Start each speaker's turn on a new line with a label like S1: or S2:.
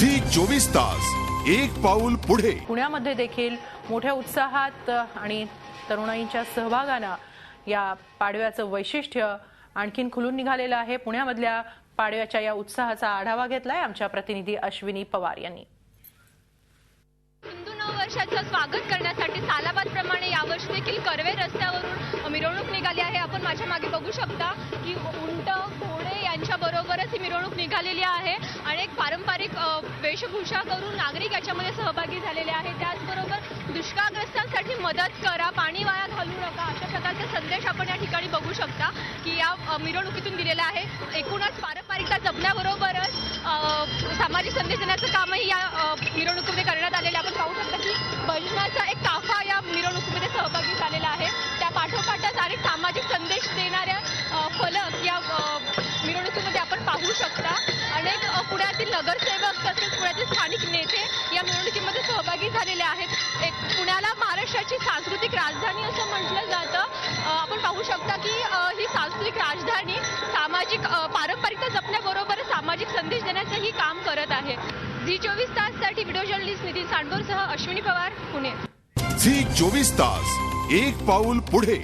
S1: Zee 24 तास एक पाऊल पुढे।
S2: पुण्यामध्ये देखील मोठ्या उत्साहात आणि तरुणाईंच्या सहभागाने या पाडव्याचं वैशिष्ट्य आणखीन खुलून निघालेलं आहे। पुण्यामधल्या पाडव्याच्या या उत्साहाचा आढावा घेतलाय आमच्या प्रतिनिधी अश्विनी पवार यांनी।
S3: हिंदू नववर्षाचं स्वागत करण्यासाठी सालाबाद प्रमाणे यावर्षी देखील कर्वे रस्त्यावरून मिरवणूक निघाली आहे। आपण माझ्या मागे बघू शकता की उंट घोडे यांच्या बरोबरच ही मिरवणूक निघालेली आहे आणि एक पारंपरिक वेशभूषा करून नागरिक याच्यामध्ये सहभागी झालेले आहेत। त्याचबरोबर दुष्काळग्रस्तांसाठी मदत करा, पाणी वाया घालू नका अशा प्रकारचे संदेश आपण या ठिकाणी बघू शकता की या मिरवणुकीतून दिलेला आहे। एकूणच पारंपरिकता जपण्याबरोबरच सामाजिक संदेश देण्याचं कामही या मिरवणुकीमध्ये करण्यात आलेलं आहे। आपण पाहू शकता की भजनाचा एक ताफा या मिरवणुकीमध्ये सहभागी झालेला आहे। त्या पाठोपाठच अनेक सामाजिक संदेश देणाऱ्या फलक या मिरवणुकीमध्ये आपण पाहू शकता। अनेक पुण्यातील नगरसेवक तसेच पुण्यातील स्थानिक नेते या मिरवणुकीमध्ये सहभागी झालेले आहेत। एक पुण्याला महाराष्ट्राची सांस्कृतिक राजधानी असं म्हटलं जातं। आपण पाहू शकता की ही सांस्कृतिक राजधानी सामाजिक पारंपरिकता जपण्याबरोबर सामाजिक संदेश देण्याचंही काम करत आहे। झी 24 ताससाठी व्हिडिओ जर्नलिस्ट नितीन सांडोरसह अश्विनी पवार, पुणे।
S1: झी 24 तास एक पाऊल पुढे।